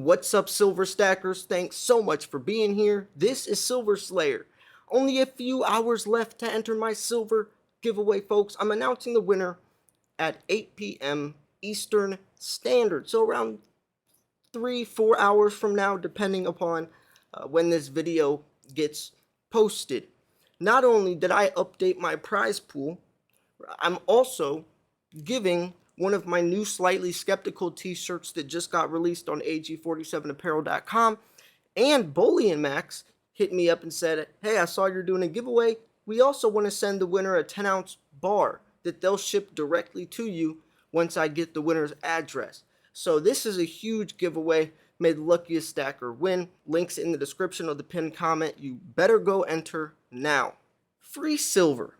What's up, Silver Stackers? Thanks so much for being here. This is Silver Slayer. Only a few hours left to enter my silver giveaway, folks. I'm announcing the winner at 8 p.m. Eastern Standard. So around 3-4 hours from now, depending upon when this video gets posted. Not only did I update my prize pool, I'm also giving one of my new Slightly Skeptical t-shirts that just got released on ag47apparel.com, and Bully and Max hit me up and said, hey, I saw you're doing a giveaway. We also want to send the winner a 10-ounce bar that they'll ship directly to you once I get the winner's address. So this is a huge giveaway. May the luckiest stacker win. Links in the description of the pinned comment. You better go enter now. Free silver.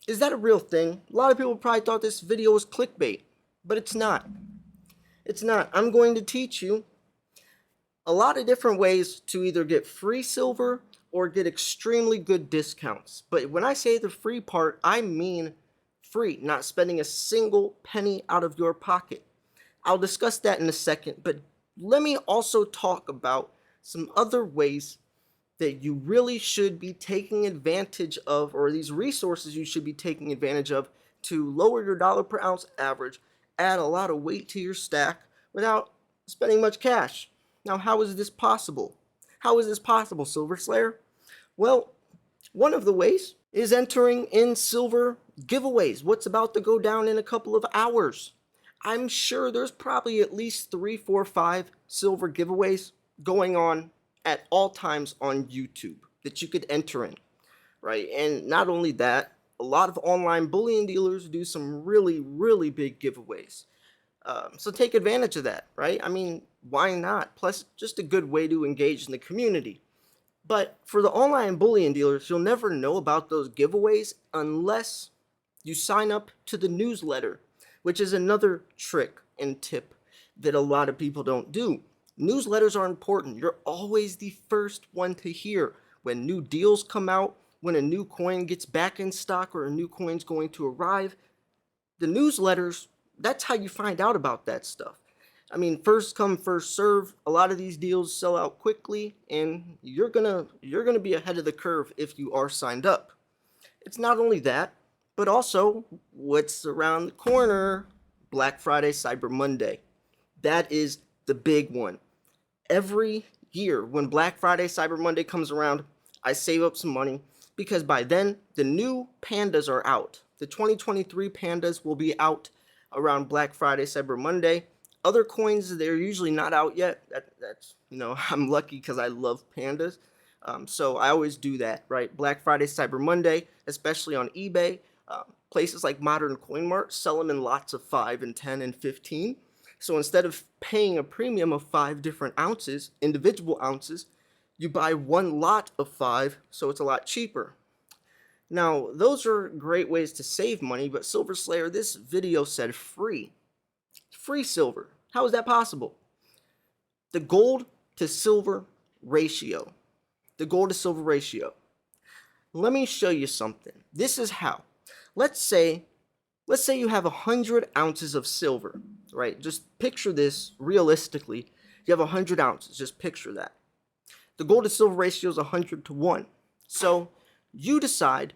Is that a real thing? A lot of people probably thought this video was clickbait, but it's not. It's not. I'm going to teach you a lot of different ways to either get free silver or get extremely good discounts. But when I say the free part, I mean free, not spending a single penny out of your pocket. I'll discuss that in a second, but let me also talk about some other ways that you really should be taking advantage of, or these resources you should be taking advantage of to lower your dollar per ounce average, add a lot of weight to your stack without spending much cash. Now, how is this possible? How is this possible, Silver Slayer? Well, one of the ways is entering in silver giveaways. What's about to go down in a couple of hours? I'm sure there's probably at least 3, 4, 5 silver giveaways going on at all times on YouTube that you could enter in, right? And not only that, a lot of online bullion dealers do some really, really big giveaways. So take advantage of that, right? I mean, why not? Plus, just a good way to engage in the community. But for the online bullion dealers, you'll never know about those giveaways unless you sign up to the newsletter, which is another trick and tip that a lot of people don't do. Newsletters are important. You're always the first one to hear when new deals come out, when a new coin gets back in stock or a new coin's going to arrive. The newsletters, that's how you find out about that stuff. I mean, first come, first serve. A lot of these deals sell out quickly, and you're gonna be ahead of the curve if you are signed up. It's not only that, but also what's around the corner: Black Friday, Cyber Monday. That is the big one. Every year when Black Friday, Cyber Monday comes around, I save up some money because by then the new pandas are out. The 2023 pandas will be out around Black Friday, Cyber Monday. Other coins, they're usually not out yet. That's I'm lucky because I love pandas. So I always do that, right? Black Friday, Cyber Monday, especially on eBay. Places like Modern Coin Mart sell them in lots of 5 and 10 and 15. So instead of paying a premium of 5 different ounces, individual ounces, you buy one lot of 5, so it's a lot cheaper. Now, those are great ways to save money, but Silver Slayer, this video said free. Free silver. How is that possible? The gold to silver ratio. The gold to silver ratio. Let me show you something. This is how. Let's say you have 100 ounces of silver, right? Just picture this realistically. You have 100 ounces. Just picture that. The gold to silver ratio is 100 to 1. So you decide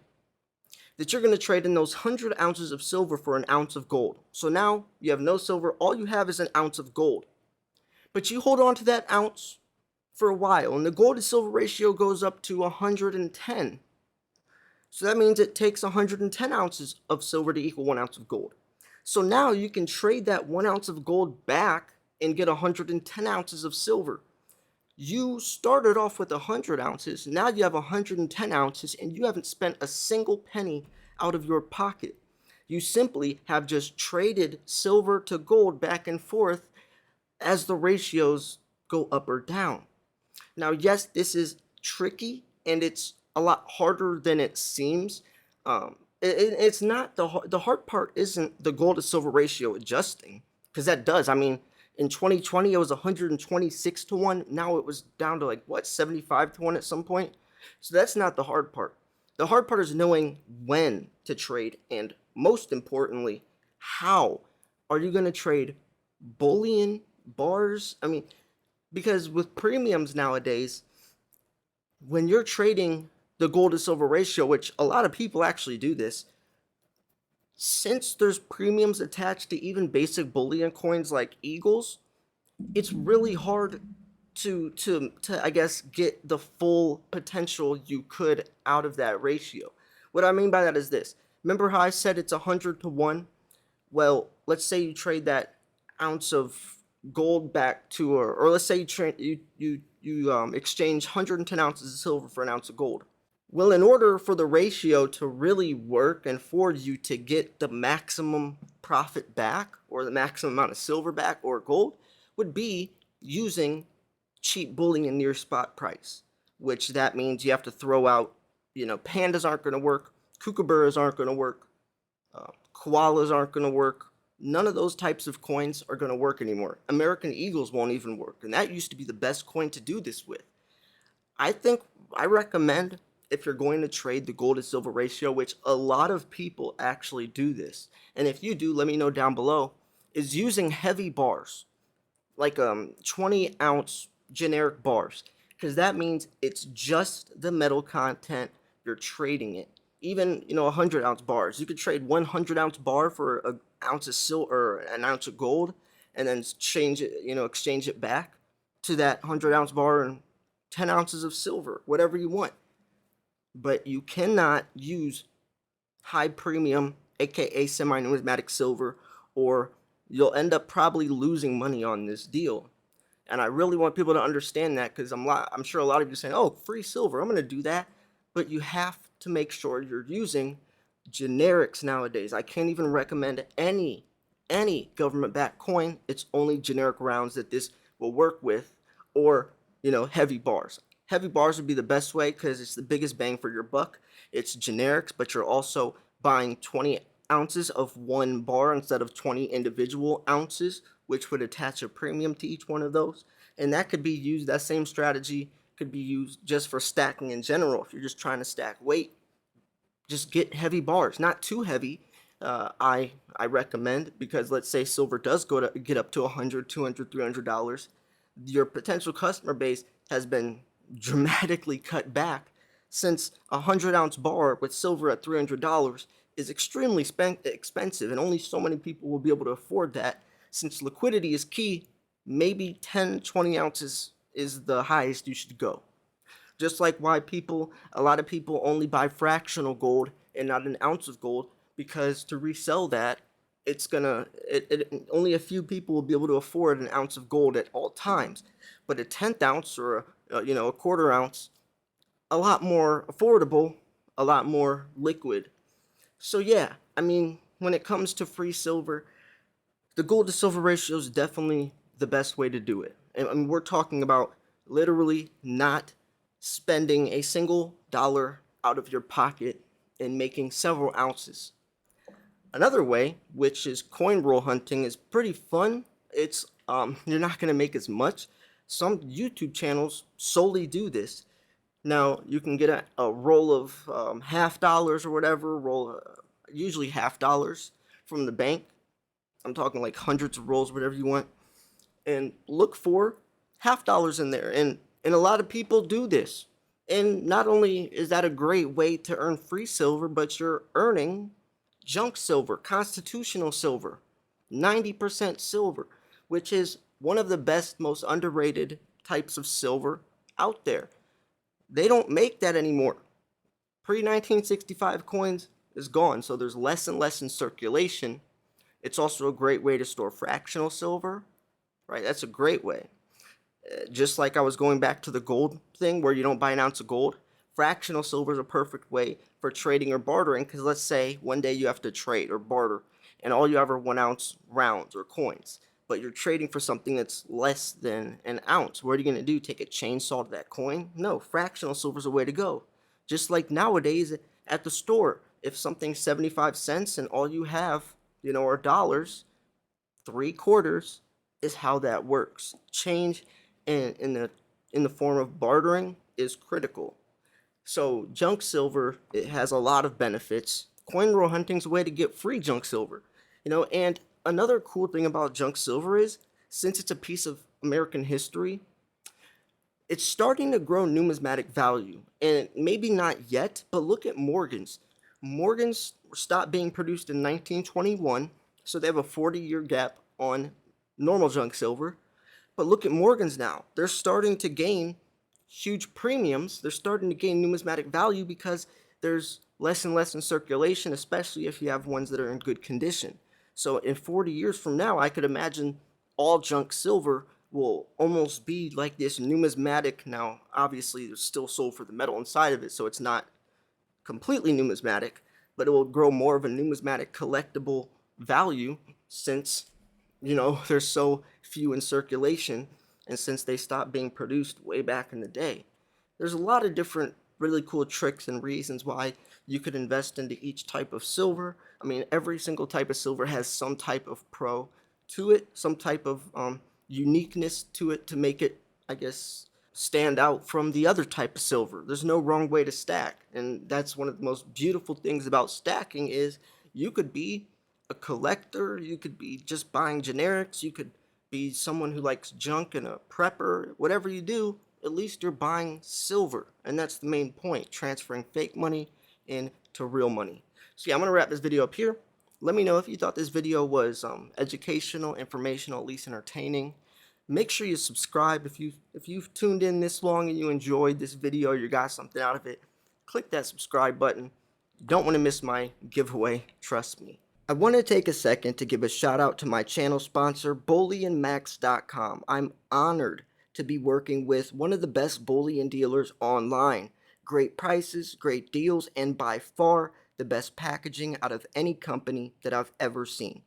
that you're going to trade in those 100 ounces of silver for an ounce of gold. So now you have no silver. All you have is an ounce of gold. But you hold on to that ounce for a while, and the gold to silver ratio goes up to 110. So that means it takes 110 ounces of silver to equal 1 ounce of gold. So now you can trade that 1 ounce of gold back and get 110 ounces of silver. You started off with 100 ounces, now you have 110 ounces, and you haven't spent a single penny out of your pocket. You simply have just traded silver to gold back and forth as the ratios go up or down. Now, yes, this is tricky, and it's a lot harder than it seems. It's not the hard part isn't the gold to silver ratio adjusting, because that does. I mean, in 2020 it was 126 to 1. Now it was down to 75 to 1 at some point. So that's not the hard part. The hard part is knowing when to trade, and most importantly, how are you going to trade bullion bars? I mean, Because with premiums nowadays, when you're trading the gold to silver ratio, which a lot of people actually do this, since there's premiums attached to even basic bullion coins like eagles, it's really hard to I guess get the full potential you could out of that ratio. What I mean by that is this. Remember how I said it's 100 to 1? Well, let's say you trade that ounce of gold back to, or let's say you exchange 110 ounces of silver for an ounce of gold. Well, in order for the ratio to really work and for you to get the maximum profit back or the maximum amount of silver back or gold would be using cheap bullion near spot price, which that means you have to throw out, pandas aren't going to work, kookaburras aren't going to work, koalas aren't going to work. None of those types of coins are going to work anymore. American Eagles won't even work, and that used to be the best coin to do this with. I recommend, if you're going to trade the gold to silver ratio, which a lot of people actually do this, and if you do, let me know down below, is using heavy bars, like 20-ounce generic bars, because that means it's just the metal content you're trading it. Even 100-ounce bars, you could trade 100-ounce bar for an ounce of silver or an ounce of gold, and then exchange it back to that 100-ounce bar and 10 ounces of silver, whatever you want. But you cannot use high premium, aka semi-numismatic silver, or you'll end up probably losing money on this deal. And I really want people to understand that, because I'm sure a lot of you are saying, oh, free silver, I'm going to do that. But you have to make sure you're using generics nowadays. I can't even recommend any government-backed coin. It's only generic rounds that this will work with, or heavy bars. Heavy bars would be the best way because it's the biggest bang for your buck. It's generics, but you're also buying 20 ounces of one bar instead of 20 individual ounces, which would attach a premium to each one of those. And that could be used, that same strategy could be used just for stacking in general. If you're just trying to stack weight, just get heavy bars, not too heavy. I recommend, because let's say silver does get up to $100, $200, $300, your potential customer base has been dramatically cut back, since a 100-ounce bar with silver at $300 is extremely expensive, and only so many people will be able to afford that. Since liquidity is key, maybe 10, 20 ounces is the highest you should go. Just like why a lot of people only buy fractional gold and not an ounce of gold, because to resell that, only a few people will be able to afford an ounce of gold at all times. But a 10th ounce or a quarter ounce, a lot more affordable, a lot more liquid. So yeah, I mean, when it comes to free silver, the gold to silver ratio is definitely the best way to do it. And I mean, we're talking about literally not spending a single dollar out of your pocket and making several ounces. Another way, which is coin roll hunting, is pretty fun. It's you're not gonna make as much. Some YouTube channels solely do this. Now you can get a roll of $half or whatever, usually $half from the bank. I'm talking like hundreds of rolls, whatever you want, and look for $half in there. And a lot of people do this. And not only is that a great way to earn free silver, but you're earning junk silver, constitutional silver, 90% silver, which is one of the best, most underrated types of silver out there. They don't make that anymore. Pre-1965 coins is gone, so there's less and less in circulation. It's also a great way to store fractional silver, right? That's a great way. Just like I was going back to the gold thing where you don't buy an ounce of gold, fractional silver is a perfect way for trading or bartering, because let's say one day you have to trade or barter and all you have are 1 ounce rounds or coins, but you're trading for something that's less than an ounce. What are you going to do? Take a chainsaw to that coin? No, fractional silver is a way to go. Just like nowadays at the store, if something's 75 cents and all you have, are dollars, 3/4 is how that works. Change in the form of bartering is critical. So junk silver, it has a lot of benefits. Coin roll hunting is a way to get free junk silver. And another cool thing about junk silver is, since it's a piece of American history, It's starting to grow numismatic value, and maybe not yet, but look at Morgan's. Morgan's stopped being produced in 1921, so they have a 40-year gap on normal junk silver. But look at Morgan's now. They're starting to gain huge premiums. They're starting to gain numismatic value because there's less and less in circulation, especially if you have ones that are in good condition. So in 40 years from now, I could imagine all junk silver will almost be like this numismatic. Now, obviously, it's still sold for the metal inside of it, so it's not completely numismatic, but it will grow more of a numismatic collectible value since, there's so few in circulation and since they stopped being produced way back in the day. There's a lot of different really cool tricks and reasons why you could invest into each type of silver. I mean, every single type of silver has some type of pro to it, some type of uniqueness to it to make it, I guess, stand out from the other type of silver. There's no wrong way to stack, and that's one of the most beautiful things about stacking is you could be a collector, you could be just buying generics, you could be someone who likes junk and a prepper. Whatever you do, at least you're buying silver, and that's the main point, transferring fake money into real money. So yeah, I'm gonna wrap this video up here. Let me know if you thought this video was educational, informational, at least entertaining. Make sure you subscribe if you've tuned in this long and you enjoyed this video or you got something out of it. Click that subscribe button. You don't want to miss my giveaway, trust me. I want to take a second to give a shout out to my channel sponsor, bullionmax.com. I'm honored to be working with one of the best bullion dealers online. Great prices, great deals, and by far the best packaging out of any company that I've ever seen.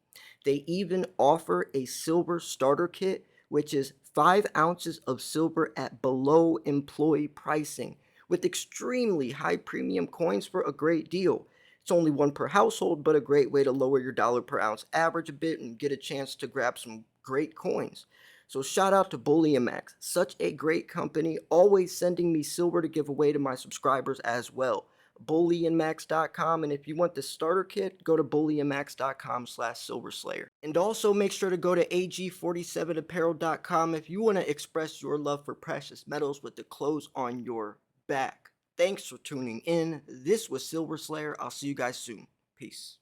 They even offer a silver starter kit, which is 5 ounces of silver at below employee pricing with extremely high premium coins for a great deal. It's only one per household, but a great way to lower your dollar per ounce average a bit and get a chance to grab some great coins. So shout out to Bullion Max, such a great company, always sending me silver to give away to my subscribers as well. bullionmax.com, and if you want the starter kit, go to bullionmax.com/silverslayer. And also make sure to go to ag47apparel.com if you want to express your love for precious metals with the clothes on your back. Thanks for tuning in. This was Silver Slayer. I'll see you guys soon. Peace.